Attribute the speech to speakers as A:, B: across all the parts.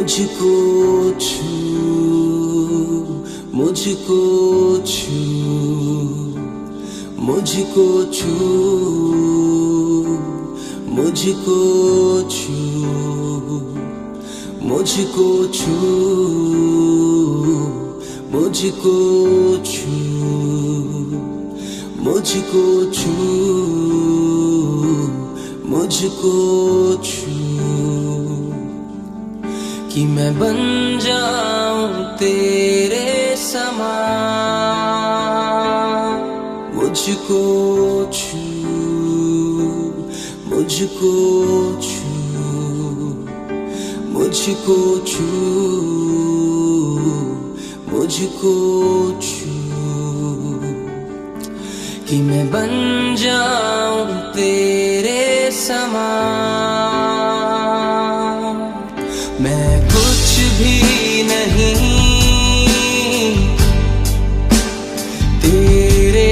A: मुझको छू, मुझको छू, मुझको छू, मुझको छू, मुझको छू, मुझको छू, मुझको छू, मुझको छू, कि मैं बन जाऊं तेरे समान। मुझको छू, मुझको छू, मुझको छू, मुझको छू, कि मैं बन जाऊं तेरे समान। मैं कुछ भी नहीं तेरे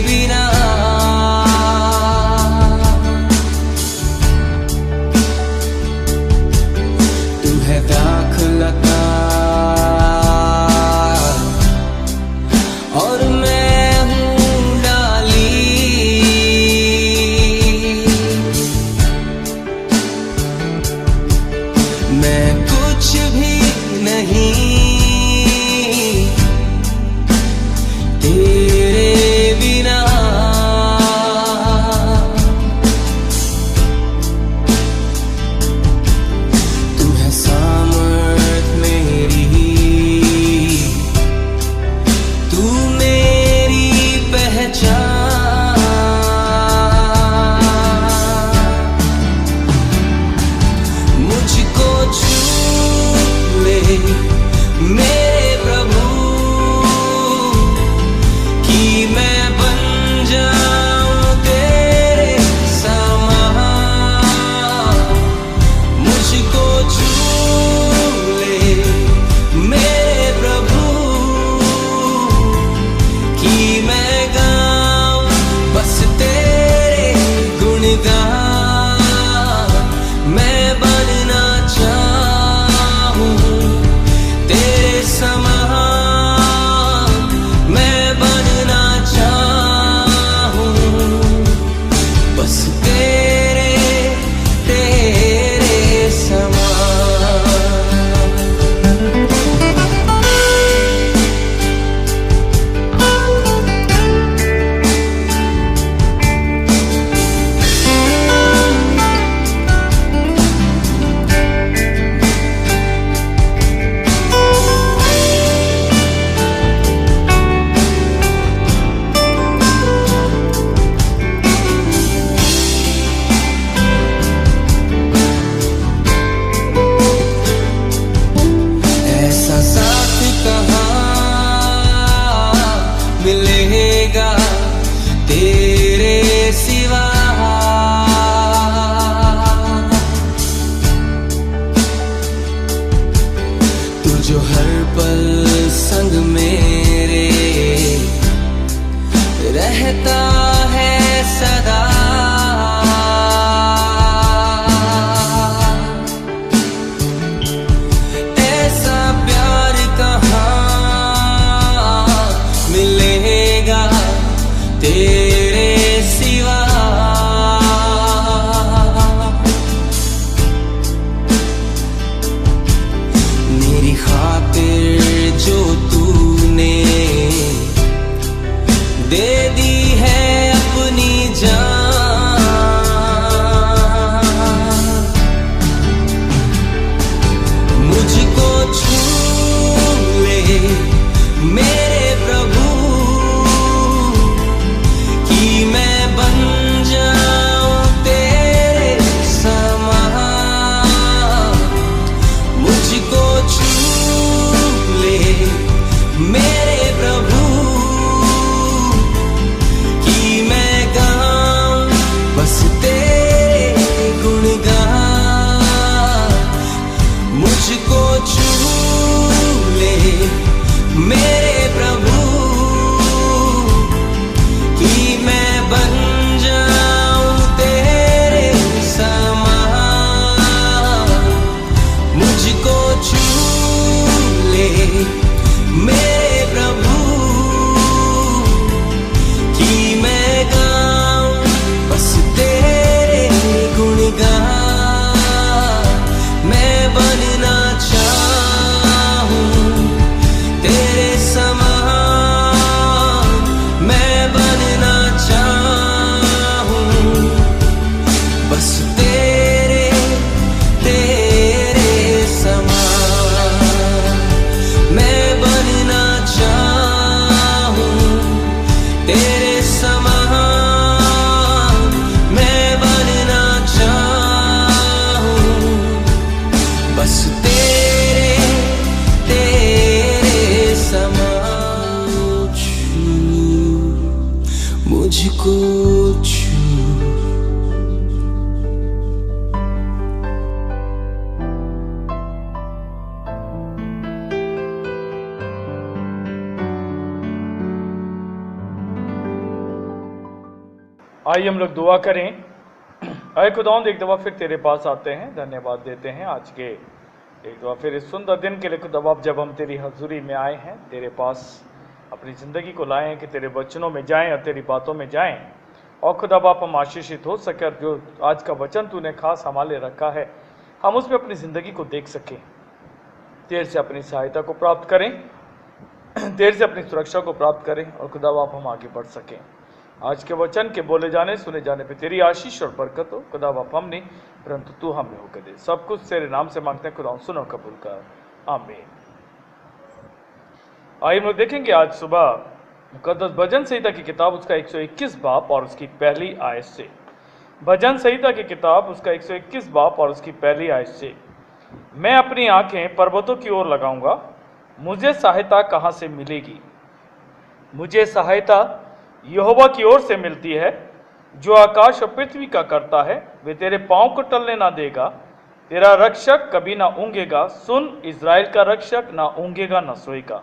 A: बिना, तू है दाखलता और मैं हूँ डाली। मैं कुछ भी नहीं तेरे बिना, तू है सामर्थ मेरी, तू मेरी पहचान। मुझको छू ले मेरे प्रभु, कि मैं बन जाऊं तेरे समान। मुझको छू ले मेरे प्रभु, कि मैं गाऊं बस तेरे गुणगान। मैं बनना चाहूं तेरे समान, मैं बनना चाहूं बस तेरे तेरे समान। ऐसा साथ कहाँ मिलेगा तेरे सिवा, तू जो हर पल संग मेरे रहता है सदा। ऐसा प्यार कहाँ मिलेगा तेरे सिवा। मेरी खातिर जो तूने दे दी है अपनी जान। मुझको छू ले मेरे प्रभु, कि मैं बन जाऊं तेरे समान। मुझको छू ले मेरे प्रभु, कि मैं गाऊं बस तेरे गुणगान। मुझको छू ले मेरे प्रभु, कि मैं बन जाऊं तेरे समान। मुझको छू
B: आइए हम लोग दुआ करें। आए खुदावंद, एक दफ़ा फिर तेरे पास आते हैं, धन्यवाद देते हैं आज के एक दफ़ा फिर इस सुंदर दिन के लिए खुदा, जब हम तेरी हजूरी में आए हैं, तेरे पास अपनी ज़िंदगी को लाए हैं कि तेरे वचनों में जाएं और तेरी बातों में जाएं, और खुदा बाप हम आशीषित हो सके और जो आज का वचन तूने खास हमारे रखा है हम उसमें अपनी ज़िंदगी को देख सकें, तेरे से अपनी सहायता को प्राप्त करें, तेरे से अपनी सुरक्षा को प्राप्त करें और खुदा बाप हम आगे बढ़ सकें। आज के वचन के बोले जाने सुने जाने पे तेरी आशीष और बरकत हो खुदा बाप, हम नहीं परंतु तू हमें होकर दे। सब कुछ तेरे नाम से मांगते हैं खुदा, सुनो कबूल कर, आमीन। आइए हम लोग देखेंगे आज सुबह मुकद्दस भजन संहिता की किताब उसका 121 बाप और उसकी पहली आयत से। भजन संहिता की किताब उसका 121 बाप और उसकी पहली आयत से। मैं अपनी आंखें पर्वतों की ओर लगाऊंगा, मुझे सहायता कहां से मिलेगी। मुझे सहायता यहोवा की ओर से मिलती है, जो आकाश और पृथ्वी का करता है। वे तेरे पांव को टलने ना देगा, तेरा रक्षक कभी ना ऊंघेगा। सुन, इज़राइल का रक्षक ना ऊंघेगा ना सोएगा।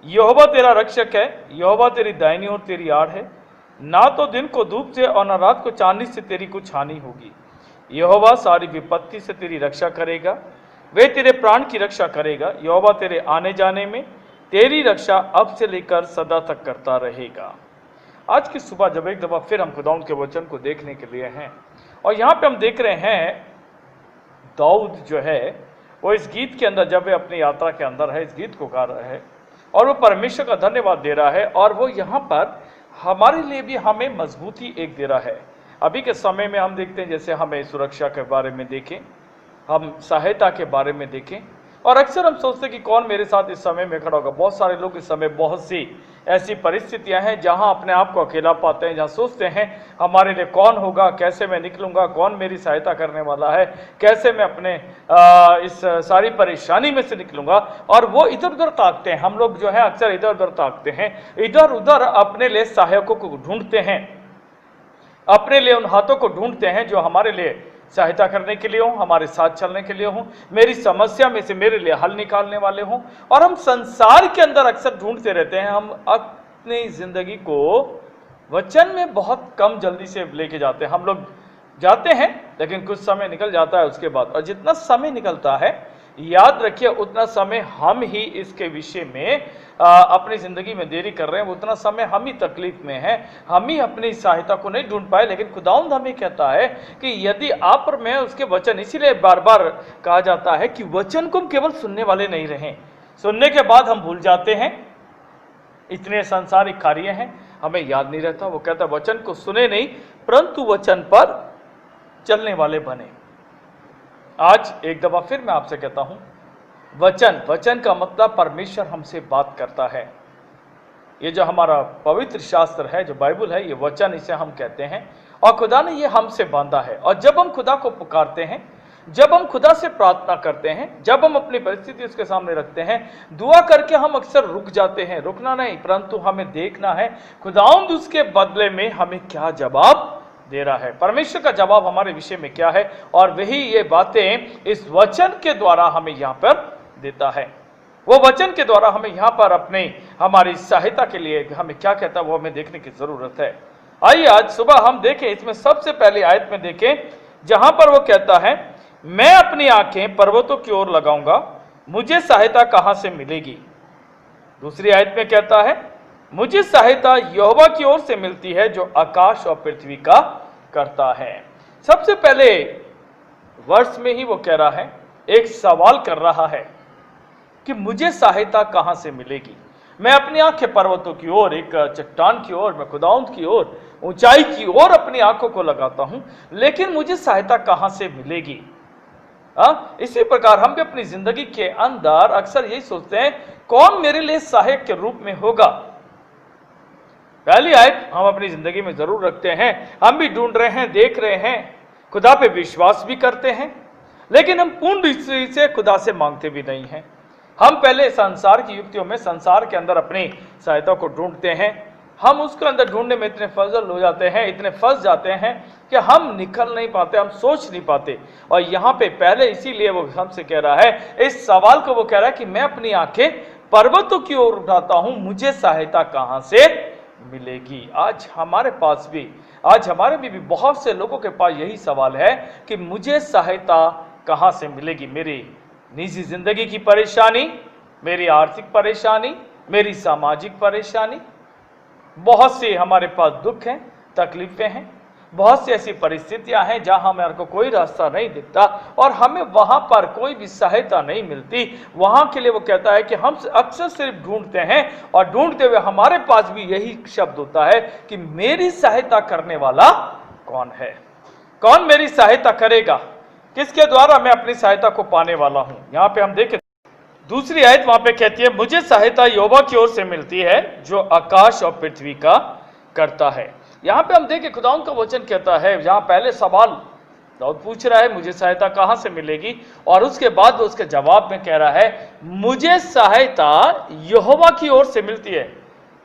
B: यहोवा तेरा रक्षक है, यहोवा तेरी दाहिनी ओर तेरी आड़ है। ना तो दिन को धूप से और ना रात को चांदनी से तेरी कुछ हानि होगी। यहोवा सारी विपत्ति से तेरी रक्षा करेगा, वे तेरे प्राण की रक्षा करेगा। यहोवा तेरे आने जाने में तेरी रक्षा अब से लेकर सदा तक करता रहेगा। आज की सुबह जब एक दफ़ा फिर हम खुदावंद के वचन को देखने के लिए हैं, और यहाँ पे हम देख रहे हैं दाऊद जो है वो इस गीत के अंदर, जब वे अपनी यात्रा के अंदर है, इस गीत को गा रहा है और वो परमेश्वर का धन्यवाद दे रहा है, और वो यहाँ पर हमारे लिए भी हमें मजबूती एक दे रहा है। अभी के समय में हम देखते हैं जैसे हमें सुरक्षा के बारे में देखें, हम सहायता के बारे में देखें, और अक्सर हम सोचते हैं कि कौन मेरे साथ इस समय में खड़ा होगा। बहुत सारे लोग इस समय बहुत सी ऐसी परिस्थितियां हैं जहां अपने आप को अकेला पाते हैं, जहां सोचते हैं हमारे लिए कौन होगा, कैसे मैं निकलूंगा, कौन मेरी सहायता करने वाला है, कैसे मैं अपने इस सारी परेशानी में से निकलूंगा। और वो इधर उधर ताकते हैं, हम लोग जो है अक्सर इधर उधर ताकते हैं, इधर उधर अपने लिए सहायकों को ढूंढते हैं, अपने लिए उन हाथों को ढूंढते हैं जो हमारे लिए सहायता करने के लिए हो, हमारे साथ चलने के लिए हो, मेरी समस्या में से मेरे लिए हल निकालने वाले हो। और हम संसार के अंदर अक्सर ढूंढते रहते हैं। हम अपनी जिंदगी को वचन में बहुत कम जल्दी से लेके जाते हैं। हम लोग जाते हैं लेकिन कुछ समय निकल जाता है उसके बाद, और जितना समय निकलता है याद रखिए उतना समय हम ही इसके विषय में अपनी जिंदगी में देरी कर रहे हैं, उतना समय हम ही तकलीफ में हैं, हम ही अपनी सहायता को नहीं ढूंढ पाए। लेकिन खुदावंद हमें कहता है कि यदि आप और मैं उसके वचन, इसीलिए बार बार कहा जाता है कि वचन को हम केवल सुनने वाले नहीं रहें, सुनने के बाद हम भूल जाते हैं, इतने सांसारिक कार्य हैं हमें याद नहीं रहता। वो कहता है वचन को सुने नहीं परंतु वचन पर चलने वाले बने। आज एक दफा फिर मैं आपसे कहता हूं, वचन, वचन का मतलब परमेश्वर हमसे बात करता है। ये जो हमारा पवित्र शास्त्र है, जो बाइबल है, ये वचन इसे हम कहते हैं, और खुदा ने ये हमसे बांधा है। और जब हम खुदा को पुकारते हैं, जब हम खुदा से प्रार्थना करते हैं, जब हम अपनी परिस्थिति उसके सामने रखते हैं, दुआ करके हम अक्सर रुक जाते हैं। रुकना नहीं परंतु हमें देखना है खुदावंद उसके बदले में हमें क्या जवाब दे रहा है, परमेश्वर का जवाब हमारे विषय में क्या है, और वही ये बातें इस वचन के द्वारा हमें यहाँ पर देता है। वो वचन के द्वारा हमें यहाँ पर अपने हमारी सहायता के लिए हमें क्या कहता है वो हमें देखने की जरूरत है। आइए आज सुबह हम देखें, इसमें सबसे पहले आयत में देखें जहां पर वो कहता है मैं अपनी आंखें पर्वतों की ओर लगाऊंगा, मुझे सहायता कहां से मिलेगी। दूसरी आयत में कहता है मुझे सहायता यहोवा की ओर से मिलती है, जो आकाश और पृथ्वी का करता है। सबसे पहले वर्ष में ही वो कह रहा है, एक सवाल कर रहा है कि मुझे सहायता कहां से मिलेगी। मैं अपनी आंखें पर्वतों की ओर, एक चट्टान की ओर, मैं खुदावंद की ओर, ऊंचाई की ओर अपनी आंखों को लगाता हूं, लेकिन मुझे सहायता कहां से मिलेगी। इसी प्रकार हम भी अपनी जिंदगी के अंदर अक्सर यही सोचते हैं कौन मेरे लिए सहायक के रूप में होगा। पहली आयत हम अपनी जिंदगी में जरूर रखते हैं, हम भी ढूंढ रहे हैं, देख रहे हैं, खुदा पे विश्वास भी करते हैं, लेकिन हम पूर्ण दृष्टि से खुदा से मांगते भी नहीं हैं। हम पहले संसार की युक्तियों में, संसार के अंदर अपनी सहायता को ढूंढते हैं, हम उसके अंदर ढूंढने में इतने फजल हो जाते हैं, इतने फंस जाते हैं कि हम निकल नहीं पाते, हम सोच नहीं पाते। और यहाँ पे पहले इसीलिए वो हमसे कह रहा है, इस सवाल को वो कह रहा है कि मैं अपनी आंखें पर्वतों की ओर उठाता हूं, मुझे सहायता कहां से मिलेगी। आज हमारे पास भी, आज हमारे भी बहुत से लोगों के पास यही सवाल है कि मुझे सहायता कहाँ से मिलेगी। मेरी निजी जिंदगी की परेशानी, मेरी आर्थिक परेशानी, मेरी सामाजिक परेशानी, बहुत से हमारे पास दुख हैं, तकलीफें हैं, बहुत सी ऐसी परिस्थितियां हैं जहां हमारे को कोई रास्ता नहीं दिखता और हमें वहां पर कोई भी सहायता नहीं मिलती। वहां के लिए वो कहता है कि हम अक्सर सिर्फ ढूंढते हैं और ढूंढते हुए हमारे पास भी यही शब्द होता है कि मेरी सहायता करने वाला कौन है, कौन मेरी सहायता करेगा, किसके द्वारा मैं अपनी सहायता को पाने वाला हूं। यहां पे हम देखें दूसरी आयत वहां पे कहती है, मुझे सहायता यहोवा की ओर से मिलती है जो आकाश और पृथ्वी का करता है। यहां पे हम देखें खुदाउन का वचन कहता है, जहां पहले सवाल दाऊद पूछ रहा है मुझे सहायता कहां से मिलेगी, और उसके बाद वो उसके जवाब में कह रहा है मुझे सहायता यहोवा की ओर से मिलती है,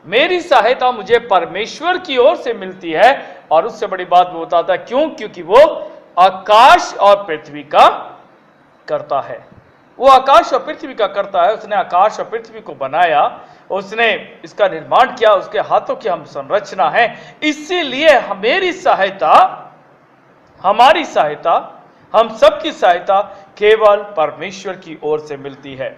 B: मेरी सहायता मुझे परमेश्वर की ओर से मिलती है। और उससे बड़ी बात वो बताता है क्यों, क्योंकि वो आकाश और पृथ्वी का करता है। वो आकाश और पृथ्वी का करता है, उसने आकाश और पृथ्वी को बनाया, उसने इसका निर्माण किया, उसके हाथों की हम संरचना है। इसीलिए मेरी सहायता, हमारी सहायता, हम सबकी सहायता केवल परमेश्वर की ओर से मिलती है।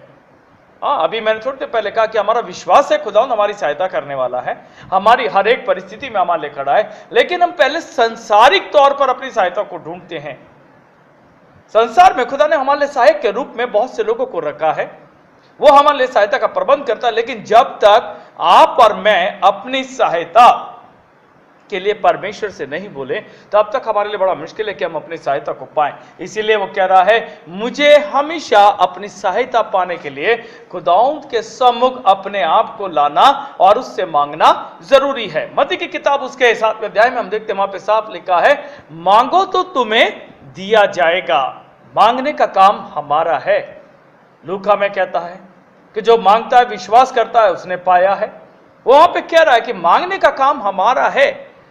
B: अभी मैंने थोड़ी देर पहले कहा कि हमारा विश्वास है खुदावंद हमारी सहायता करने वाला है, हमारी हर एक परिस्थिति में हमारे लिए खड़ा है, लेकिन हम पहले संसारिक तौर पर अपनी सहायता को ढूंढते हैं। संसार में खुदा ने हमारे लिए सहायक के रूप में बहुत से लोगों को रखा है, वो हमारे लिए सहायता का प्रबंध करता है, लेकिन जब तक आप और मैं अपनी सहायता के लिए परमेश्वर से नहीं बोले तब तक हमारे लिए बड़ा मुश्किल है कि हम अपनी सहायता को पाएं। इसीलिए वो कह रहा है मुझे हमेशा अपनी सहायता पाने के लिए खुदावंद के सम्मुख अपने आप को लाना और उससे मांगना जरूरी है। मत्ती की किताब उसके 7वें अध्याय में हम देखते हैं, वहां पे साफ लिखा है मांगो तो तुम्हें दिया जाएगा, मांगने का काम हमारा है। लूका में कहता है कि जो मांगता है विश्वास करता है उसने पाया है। वहां पे कह रहा है कि मांगने का काम हमारा है,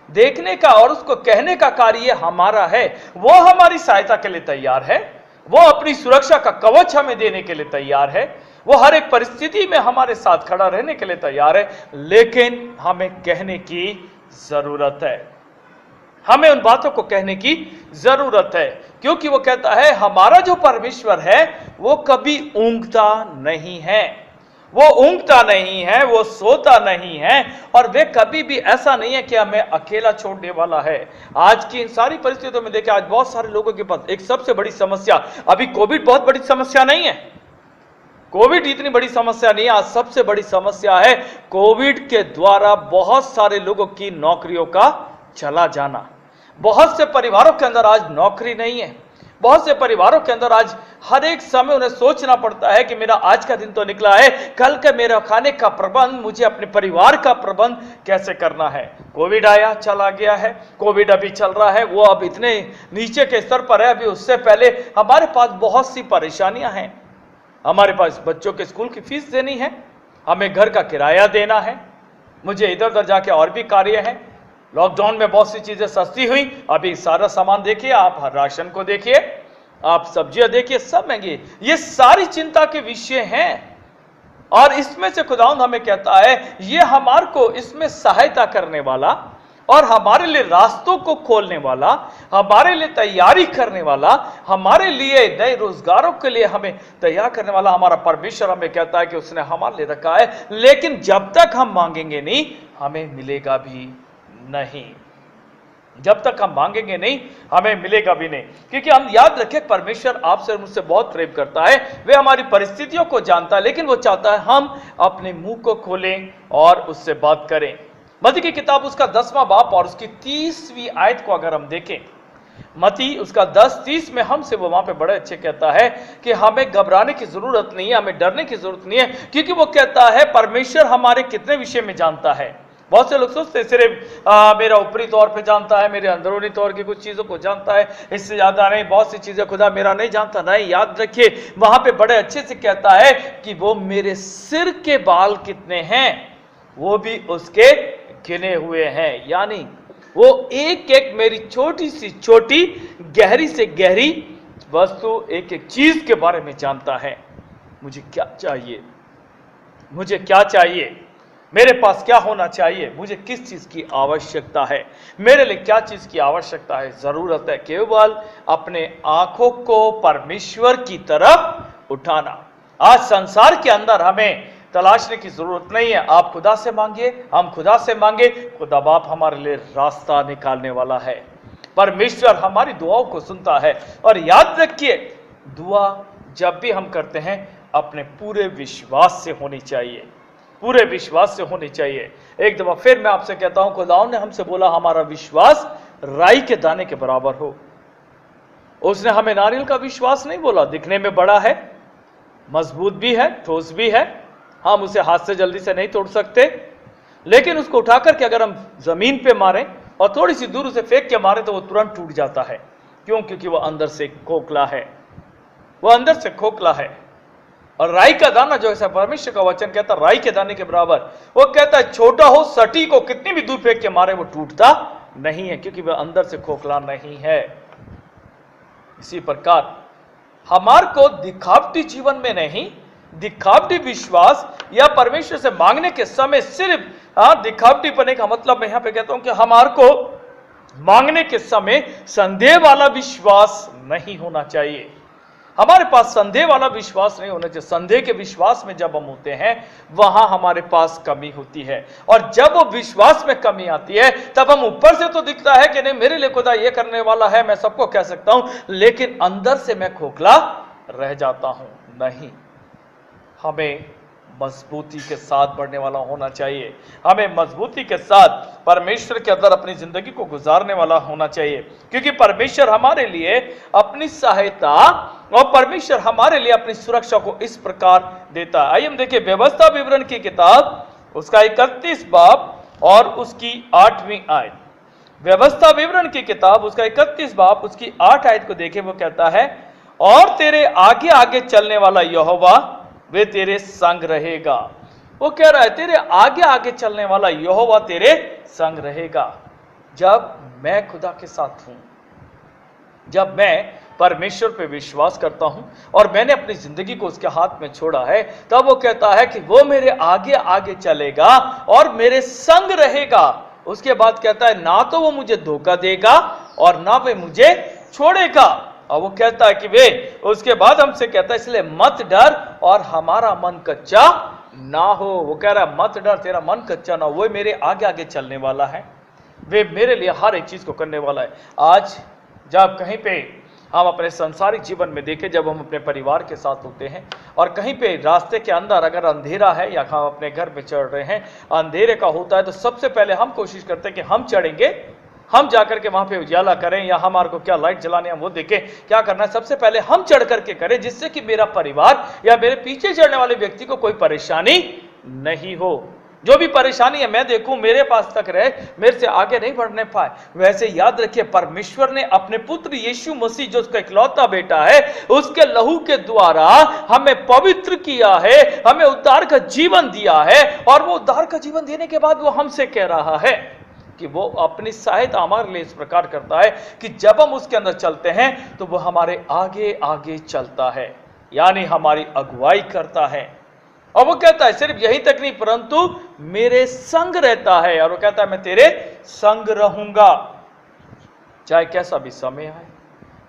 B: देखने का और उसको कहने का कार्य हमारा है। वो हमारी सहायता के लिए तैयार है, वो अपनी सुरक्षा का कवच हमें देने के लिए तैयार है, वो हर एक परिस्थिति में हमारे साथ खड़ा रहने के लिए तैयार है, लेकिन हमें कहने की जरूरत है, हमें उन बातों को कहने की जरूरत है। क्योंकि वो कहता है हमारा जो परमेश्वर है वो कभी ऊंघता नहीं है, वो ऊंघता नहीं है, वो सोता नहीं है, और वे कभी भी ऐसा नहीं है कि हमें अकेला छोड़ने वाला है। आज की इन सारी परिस्थितियों में देखिए, आज बहुत सारे लोगों के पास एक सबसे बड़ी समस्या, अभी कोविड बहुत बड़ी समस्या नहीं है, कोविड इतनी बड़ी समस्या नहीं है, आज सबसे बड़ी समस्या है कोविड के द्वारा बहुत सारे लोगों की नौकरियों का चला जाना। बहुत से परिवारों के अंदर आज नौकरी नहीं है, बहुत से परिवारों के अंदर आज हर एक समय उन्हें सोचना पड़ता है कि मेरा आज का दिन तो निकला है, कल का मेरा खाने का प्रबंध, मुझे अपने परिवार का प्रबंध कैसे करना है। कोविड आया चला गया है, कोविड अभी चल रहा है, वो अब इतने नीचे के स्तर पर है, अभी उससे पहले हमारे पास बहुत सी परेशानियां हैं। हमारे पास बच्चों के स्कूल की फीस देनी है, हमें घर का किराया देना है, मुझे इधर उधर जाके और भी कार्य है। लॉकडाउन में बहुत सी चीजें सस्ती हुई, अभी सारा सामान देखिए, आप राशन को देखिए, आप सब्जियां देखिए, सब महंगी। ये सारी चिंता के विषय हैं और इसमें से खुदावंद हमें कहता है ये हमारे को इसमें सहायता करने वाला और हमारे लिए रास्तों को खोलने वाला, हमारे लिए तैयारी करने वाला, हमारे लिए नए रोजगारों के लिए हमें तैयार करने वाला हमारा परमेश्वर हमें कहता है कि उसने हमारे लिए रखा है। लेकिन जब तक हम मांगेंगे नहीं हमें मिलेगा भी नहीं, जब तक हम मांगेंगे नहीं हमें मिलेगा भी नहीं। क्योंकि हम याद रखें परमेश्वर आपसे और मुझसे बहुत प्रेम करता है, वे हमारी परिस्थितियों को जानता है, लेकिन वो चाहता है हम अपने मुंह को खोलें और उससे बात करें। मत्ती की किताब उसका 10वां बाब और उसकी 30वीं आयत को अगर हम देखें, मत्ती उसका 10:30 में हमसे वो वहां पे बड़े अच्छे कहता है कि हमें घबराने की जरूरत नहीं है, हमें डरने की जरूरत नहीं है, क्योंकि वो कहता है परमेश्वर हमारे कितने विषय में जानता है। बहुत से लोग सोचते हैं सिर्फ मेरा ऊपरी तौर पे जानता है, मेरे अंदरूनी तौर की कुछ चीजों को जानता है, इससे ज्यादा नहीं, बहुत सी चीजें खुदा मेरा नहीं जानता। नहीं, याद रखिए वहां पे बड़े अच्छे से कहता है कि वो मेरे सिर के बाल कितने हैं वो भी उसके गिने हुए हैं। यानी वो एक एक मेरी छोटी से छोटी, गहरी से गहरी वस्तु, एक एक चीज के बारे में जानता है। मुझे क्या चाहिए, मुझे क्या चाहिए, मेरे पास क्या होना चाहिए, मुझे किस चीज की आवश्यकता है, मेरे लिए क्या चीज की आवश्यकता है, जरूरत है केवल अपने आंखों को परमेश्वर की तरफ उठाना। आज संसार के अंदर हमें तलाशने की जरूरत नहीं है। आप खुदा से मांगिए, हम खुदा से मांगे, खुदा बाप हमारे लिए रास्ता निकालने वाला है। परमेश्वर हमारी दुआओं को सुनता है। और याद रखिए, दुआ जब भी हम करते हैं अपने पूरे विश्वास से होनी चाहिए, पूरे विश्वास से होनी चाहिए। एक दफा फिर मैं आपसे कहता हूं, खुदावन ने हमसे बोला हमारा विश्वास राई के दाने के बराबर हो। उसने हमें नारियल का विश्वास नहीं बोला। दिखने में बड़ा है, मजबूत भी है, ठोस भी है, हम उसे हाथ से जल्दी से नहीं तोड़ सकते, लेकिन उसको उठा करके अगर हम जमीन पे मारें और थोड़ी सी दूर उसे फेंक के मारें तो वो तुरंत टूट जाता है। क्यों? क्योंकि वो अंदर से खोखला है, वो अंदर से खोखला है। और राई का दाना जो है, परमेश्वर का वचन कहता है राई के दाने के बराबर। वो कहता है छोटा हो, सटीक हो, कितनी भी दूर फेंक के मारे वो टूटता नहीं है, क्योंकि वह अंदर से खोखला नहीं है। इसी प्रकार हमार को दिखावटी जीवन में नहीं, दिखावटी विश्वास या परमेश्वर से मांगने के समय सिर्फ दिखावटी पने का मतलब मैं यहां पे कहता हूं कि हमार को मांगने के समय संदेह वाला विश्वास नहीं होना चाहिए। हमारे पास संदेह वाला विश्वास नहीं होना चाहिए। संदेह के विश्वास में जब हम होते हैं वहां हमारे पास कमी होती है, और जब वो विश्वास में कमी आती है तब हम ऊपर से तो दिखता है कि नहीं मेरे लिए खुदा ये करने वाला है, मैं सबको कह सकता हूं, लेकिन अंदर से मैं खोखला रह जाता हूं। नहीं, हमें मजबूती के साथ बढ़ने वाला होना चाहिए। हमें मजबूती के साथ परमेश्वर के अंदर अपनी जिंदगी को गुजारने वाला होना चाहिए, क्योंकि परमेश्वर हमारे लिए अपनी सहायता और परमेश्वर हमारे लिए अपनी सुरक्षा को इस प्रकार देता है। आइए हम देखिए व्यवस्था विवरण की किताब उसका 31 बाब और उसकी 8वीं आयत। व्यवस्था विवरण की किताब उसका 31 बाब उसकी 8 आयत को देखें। वो कहता है, और तेरे आगे आगे चलने वाला यहोवा वे तेरे संग रहेगा। वो कह रहा है तेरे आगे आगे चलने वाला यहोवा तेरे संग रहेगा। जब मैं खुदा के साथ हूं, जब मैं परमेश्वर पे विश्वास करता हूं और मैंने अपनी जिंदगी को उसके हाथ में छोड़ा है, तब वो कहता है कि वो मेरे आगे आगे चलेगा और मेरे संग रहेगा। उसके बाद कहता है ना तो वो मुझे धोखा देगा और ना वे मुझे छोड़ेगा। और वो कहता है कि वे, उसके बाद हमसे कहता है इसलिए मत डर और हमारा मन कच्चा ना हो। वो कह रहा है मत डर, तेरा मन कच्चा ना हो, वो मेरे आगे आगे चलने वाला है, वे मेरे लिए हर एक चीज को करने वाला है। आज जब कहीं पे हम अपने संसारिक जीवन में देखें, जब हम अपने परिवार के साथ होते हैं और कहीं पे रास्ते के अंदर अगर अंधेरा है या हम अपने घर पे चढ़ रहे हैं, अंधेरे का होता है, तो सबसे पहले हम कोशिश करते हैं कि हम चढ़ेंगे, हम जाकर के वहां पे उजाला करें, या हमारे को क्या लाइट जलाने हम वो देखें। क्या करना है, सबसे पहले हम चढ़ करके करें, जिससे कि मेरा परिवार या मेरे पीछे चढ़ने वाले व्यक्ति को कोई परेशानी नहीं हो। जो भी परेशानी है मैं देखूं मेरे पास तक रहे, मेरे से आगे नहीं बढ़ने पाए। वैसे याद रखिए परमेश्वर ने अपने पुत्र यीशु मसीह जो उसका इकलौता बेटा है, उसके लहू के द्वारा हमें पवित्र किया है, हमें उद्धार का जीवन दिया है। और वो उद्धार का जीवन देने के बाद वो हमसे कह रहा है कि वो अपनी सहायता हमारे लिए इस प्रकार करता है कि जब हम उसके अंदर चलते हैं तो वो हमारे आगे आगे चलता है, यानी हमारी अगुवाई करता है। और वो कहता है सिर्फ यही तक नहीं, परंतु मेरे संग रहता है। और वो कहता है मैं तेरे संग रहूंगा, चाहे कैसा भी समय आए,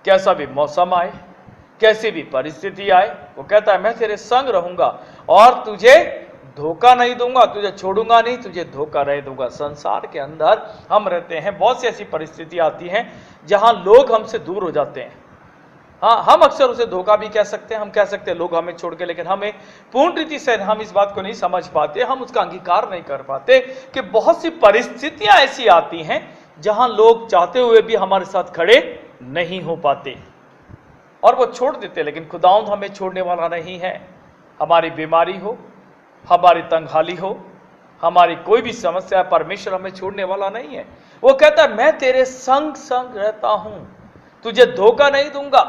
B: कैसा भी मौसम आए, कैसी भी परिस्थिति आए। वो कहता है मैं तेरे संग रहूंगा और तुझे धोखा नहीं दूंगा, तुझे छोड़ूंगा नहीं, तुझे धोखा नहीं दूंगा। संसार के अंदर हम रहते हैं, बहुत सी ऐसी परिस्थिति आती हैं जहां लोग हमसे दूर हो जाते हैं। हाँ, हम अक्सर उसे धोखा भी कह सकते हैं, हम कह सकते हैं लोग हमें छोड़ के, लेकिन हमें पूर्ण रीति से हम इस बात को नहीं समझ पाते, हम उसका अंगीकार नहीं कर पाते कि बहुत सी परिस्थितियां ऐसी आती हैं जहां लोग चाहते हुए भी हमारे साथ खड़े नहीं हो पाते और वो छोड़ देते। लेकिन खुदावंद हमें छोड़ने वाला नहीं है। हमारी बीमारी हो, हमारी तंगहाली हो, हमारी कोई भी समस्या है, परमेश्वर हमें छोड़ने वाला नहीं है। वो कहता है मैं तेरे संग संग रहता हूं, तुझे धोखा नहीं दूंगा।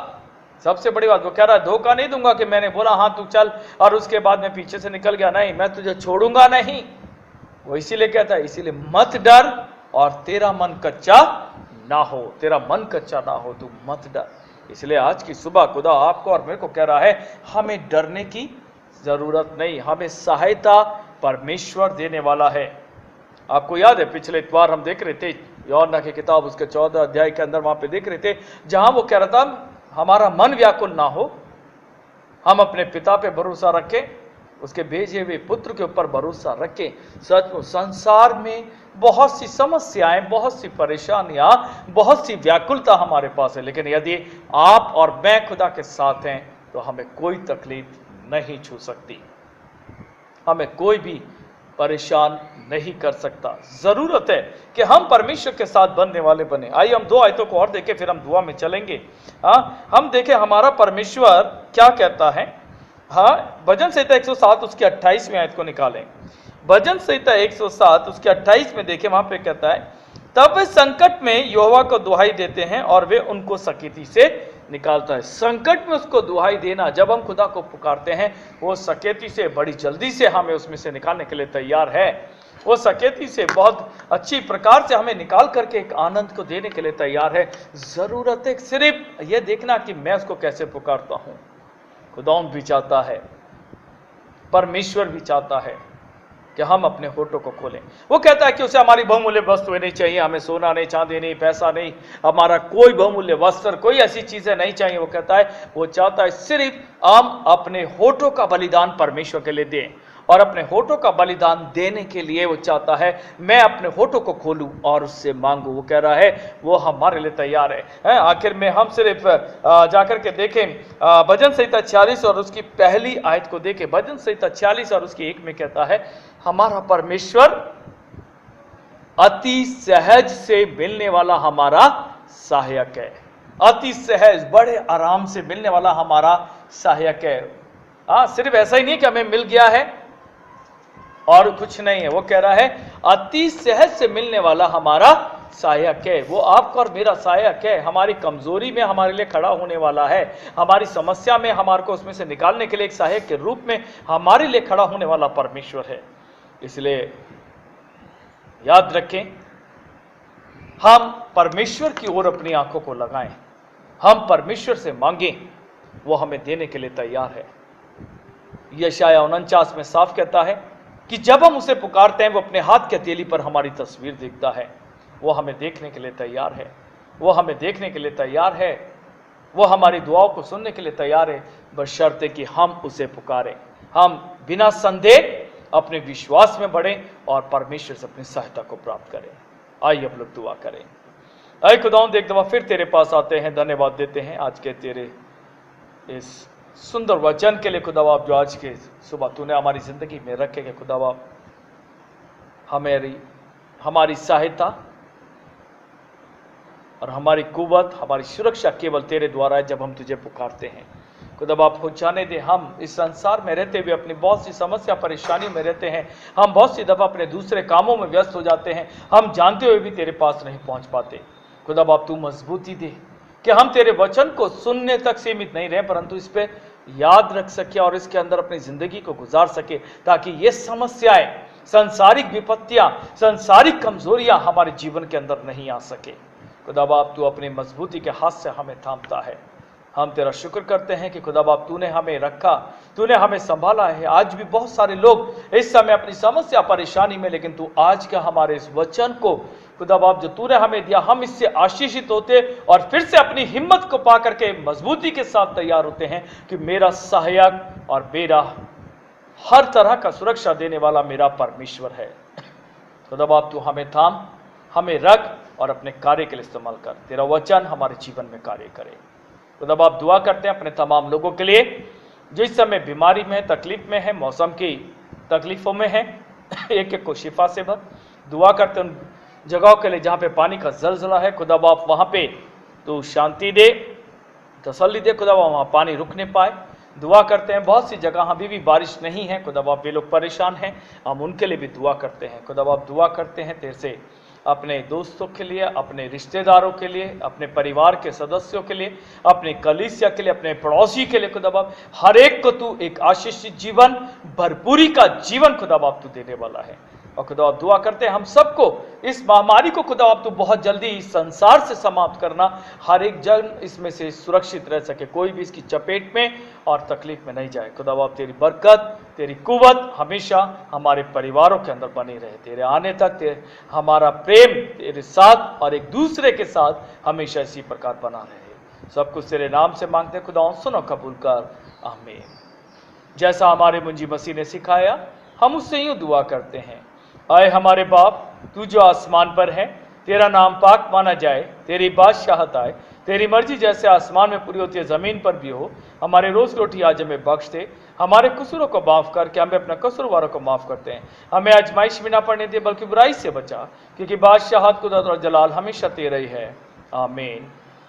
B: सबसे बड़ी बात वो कह रहा है धोखा नहीं दूंगा कि मैंने बोला हाँ तू चल और उसके बाद मैं पीछे से निकल गया, नहीं, मैं तुझे छोड़ूंगा नहीं। वो इसीलिए कहता है इसीलिए मत डर और तेरा मन कच्चा ना हो, तेरा मन कच्चा ना हो, तू मत डर। इसलिए आज की सुबह खुदा आपको और मेरे को कह रहा है हमें डरने की जरूरत नहीं, हमें सहायता परमेश्वर देने वाला है। आपको याद है पिछले इतवार हम देख रहे थे यूहन्ना की किताब उसके 14 अध्याय के अंदर, वहां पे देख रहे थे जहां वो कह रहा था हमारा मन व्याकुल ना हो, हम अपने पिता पे भरोसा रखें, उसके भेजे हुए पुत्र के ऊपर भरोसा रखें। सच में संसार में बहुत सी समस्याएं, बहुत सी परेशानियां, बहुत सी व्याकुलता हमारे पास है, लेकिन यदि आप और मैं खुदा के साथ हैं तो हमें कोई तकलीफ नहीं छू सकती, हमें कोई भी परेशान नहीं कर सकता। जरूरत है कि हम परमेश्वर के साथ बनने वाले बने। आइए हम 2 आयतों को और देखें, फिर हम दुआ में चलेंगे। हम देखें हमारा परमेश्वर क्या कहता है। भजन संहिता 107 उसके 28वें आयत को निकालें। भजन संहिता 107 उसके 28 में देखें, वहां पे कहता है तब वे संकट में यहोवा को दुहाई देते हैं और वे उनको सकीती से निकालता है। संकट में उसको दुहाई देना, जब हम खुदा को पुकारते हैं वो सकेती से बड़ी जल्दी से हमें उसमें से निकालने के लिए तैयार है। वो सकेती से बहुत अच्छी प्रकार से हमें निकाल करके एक आनंद को देने के लिए तैयार है। जरूरत है सिर्फ ये देखना कि मैं उसको कैसे पुकारता हूं। खुदावंद भी चाहता है, परमेश्वर भी चाहता है कि हम अपने होठों को खोलें। वो कहता है कि उसे हमारी बहुमूल्य वस्तुएं नहीं चाहिए, हमें सोना नहीं, चांदी नहीं, पैसा नहीं, हमारा कोई बहुमूल्य वस्त्र, कोई ऐसी चीजें नहीं चाहिए। वो कहता है, वो चाहता है सिर्फ हम अपने होठों का बलिदान परमेश्वर के लिए दें, और अपने होठों का बलिदान देने के लिए वो चाहता है मैं अपने होठों को खोलूं और उससे मांगू। वो कह रहा है वो हमारे लिए तैयार है। आखिर में हम सिर्फ जाकर के देखें भजन संहिता 46 और उसकी पहली आयत को देखें। भजन संहिता 46 और उसकी 1 में कहता है हमारा परमेश्वर अति सहज से मिलने वाला हमारा सहायक है। अति सहज, बड़े आराम से मिलने वाला हमारा सहायक है। सिर्फ ऐसा ही नहीं कि हमें मिल गया है और कुछ नहीं है। वो कह रहा है अति सहज से मिलने वाला हमारा सहायक है। वो आपका और मेरा सहायक है। हमारी कमजोरी में हमारे लिए खड़ा होने वाला है, हमारी समस्या में हमारे को उसमें से निकालने के लिए एक सहायक के रूप में हमारे लिए खड़ा होने वाला परमेश्वर है। इसलिए याद रखें, हम परमेश्वर की ओर अपनी आंखों को लगाएं, हम परमेश्वर से मांगें, वो हमें देने के लिए तैयार है। यशायाह 49 में साफ कहता है कि जब हम उसे पुकारते हैं वो अपने हाथ की हथेली पर हमारी तस्वीर देखता है। वो हमें देखने के लिए तैयार है, वो हमें देखने के लिए तैयार है, वो हमारी दुआओं को सुनने के लिए तैयार है, बशर्ते कि हम उसे पुकारें। हम बिना संदेह अपने विश्वास में बढ़ें और परमेश्वर से अपनी सहायता को प्राप्त करें। आइए अब लोग दुआ करें। आइए खुदावंद, एक दफा फिर तेरे पास आते हैं, धन्यवाद देते हैं आज के तेरे इस सुंदर वचन के लिए। खुदा बाप जो आज के सुबह तूने हमारी जिंदगी में रखे कि खुदा बाप हमारी सहायता और हमारी कुव्वत, हमारी सुरक्षा केवल तेरे द्वारा है। जब हम तुझे पुकारते हैं खुदा बाप हो जाने दे, हम इस संसार में रहते हुए अपनी बहुत सी समस्या परेशानी में रहते हैं, हम बहुत सी दफा अपने दूसरे कामों में व्यस्त हो जाते हैं, हम जानते हुए भी तेरे पास नहीं पहुंच पाते। खुदा बाप तू मजबूती दे कि हम तेरे वचन को सुनने तक सीमित नहीं रहे, परंतु इस पे याद रख सके और इसके अंदर अपनी जिंदगी को गुजार सके, ताकि ये समस्याएं, सांसारिक विपत्तियां, सांसारिक कमजोरियां हमारे जीवन के अंदर नहीं आ सके। खुदा बाप तू अपनी मजबूती के हाथ से हमें थामता है। हम तेरा शुक्र करते हैं कि खुदा बाप तूने हमें रखा, तूने हमें संभाला है। आज भी बहुत सारे लोग इस समय अपनी समस्या परेशानी में, लेकिन तू आज का हमारे इस वचन को खुदा बाप जो तूने हमें दिया, हम इससे आशीषित होते और फिर से अपनी हिम्मत को पा करके मजबूती के साथ तैयार होते हैं कि मेरा सहायक और मेरा हर तरह का सुरक्षा देने वाला मेरा परमेश्वर है। खुदा बाप तू हमें थाम, हमें रख और अपने कार्य के लिए इस्तेमाल कर। तेरा वचन हमारे जीवन में कार्य करे। खुदा बाप दुआ करते हैं अपने तमाम लोगों के लिए जो इस समय बीमारी में, तकलीफ में है, मौसम की तकलीफों में है, एक एक को शिफा से भर। दुआ करते हैं उन जगहों के लिए जहाँ पे पानी का जलजला है, खुदा बाप वहाँ पे तू शांति दे, तसल्ली दे, खुदा बाप वहाँ पानी रुकने पाए। दुआ करते हैं बहुत सी जगह अभी भी बारिश नहीं है, खुदा बाप ये लोग परेशान हैं, हम उनके लिए भी दुआ करते हैं। खुदा बाप दुआ करते हैं तेरे से अपने दोस्तों के लिए, अपने रिश्तेदारों के लिए, अपने परिवार के सदस्यों के लिए, अपने कलीसिया के लिए, अपने पड़ोसी के लिए। खुदा बाप हर एक को तू एक आशीषित जीवन, भरपूरी का जीवन खुदा बाप तू देने वाला है। और खुदा आप दुआ करते हैं हम सबको इस महामारी को खुदा आप तो बहुत जल्दी इस संसार से समाप्त करना, हर एक जन इसमें से सुरक्षित रह सके, कोई भी इसकी चपेट में और तकलीफ में नहीं जाए। खुदा आप तेरी बरकत, तेरी कुव्वत हमेशा हमारे परिवारों के अंदर बनी रहे, तेरे आने तक हमारा प्रेम तेरे साथ और एक दूसरे के साथ हमेशा इसी प्रकार बना रहे। सब कुछ तेरे नाम से मांगते हैं खुदा, सुनो कबूल कर, आमीन। जैसा हमारे मुंजी मसीह ने सिखाया हम उससे यूं दुआ करते हैं, आए हमारे बाप तू जो आसमान पर है, तेरा नाम पाक माना जाए, तेरी बादशाहत आए, तेरी मर्जी जैसे आसमान में पूरी होती है ज़मीन पर भी हो। हमारे रोज़ की रोटी आज हमें बख्श दे, हमारे कसूरों को माफ़ कर के हमें अपने कसूरवारों को माफ़ करते हैं। हमें आजमाइश में ना पड़ने दे बल्कि बुराई से बचा, क्योंकि बादशाहत कुदरत और जलाल हमेशा तेरा ही है, आमीन।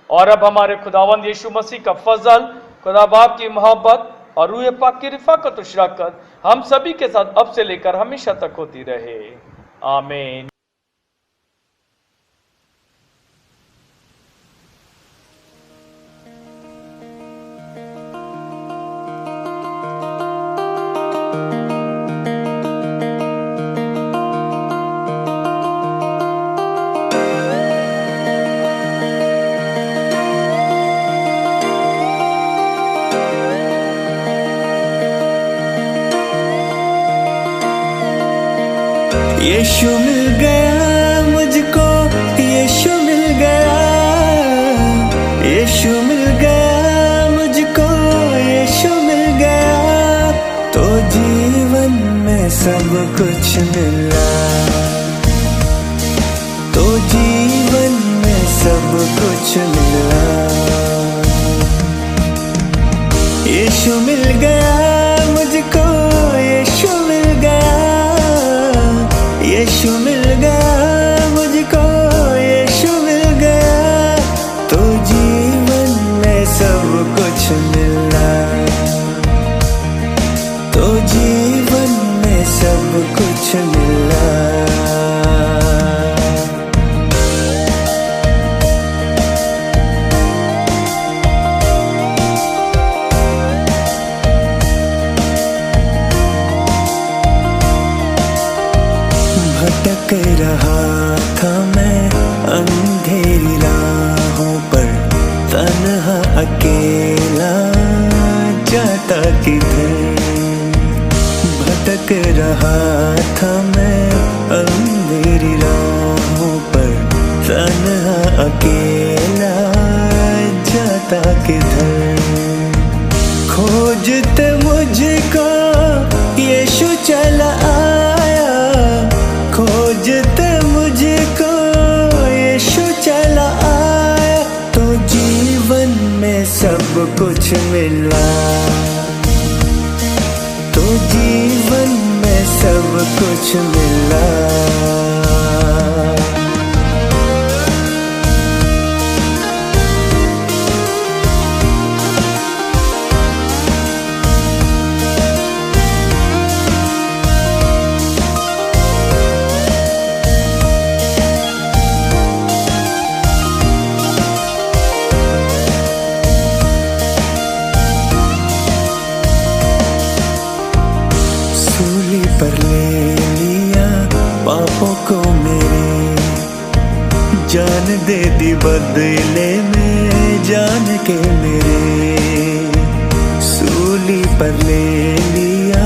B: और अब हमारे खुदावंद यीशु मसीह का फजल, खुदा बाप की मोहब्बत और रूह पाक की रिफाकत और शराकत हम सभी के साथ अब से लेकर हमेशा तक होती रहे, आमीन।
A: यीशु मिल गया मुझको, यीशु मिल गया, यीशु मिल गया मुझको, यीशु मिल गया, तो जीवन में सब कुछ मिला, तो जीवन में सब कुछ मिला। यीशु मिल गया मुझको, यीशु मिल गया, यीशु मिल गया मुझको, यीशु मिल गया, तो जीवन में सब कुछ मिला, तो जीवन में सब कुछ मिला। भटक रहा था मैं अंधेरी राहों पर, तन्हा अकेला जाता किधर। भटक रहा था मैं अंधेरी राहों पर, तन्हा अकेला जाता किधर। खोजते मुझको यीशु चला आया, खोजते मुझको यीशु चला आया, तो जीवन में सब कुछ मिला, तो जीवन में सब कुछ मिला। पर ले लिया पापों को मेरे, जान दे दी बदले में जान के मेरे। सूली पर ले लिया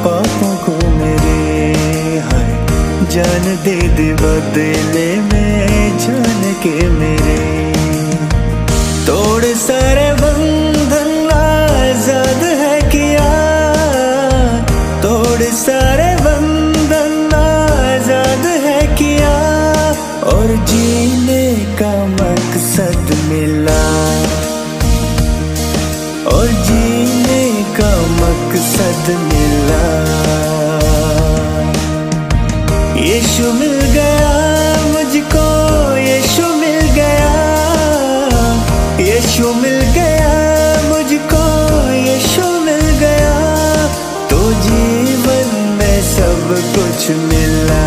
A: पापों को मेरे, हाय जान दे दी बदले में जान के मेरे। तोड़ सारे बंधन आजाद है किया, तोड़ सारे बंधन आजाद है किया, और जीने का मकसद मिला, और जीने का मकसद मिला। यीशु मिल गया मुझको, यीशु मिल गया, यीशु मिल गया मुझको, यीशु मिल गया, तो जीवन में सब कुछ मिला,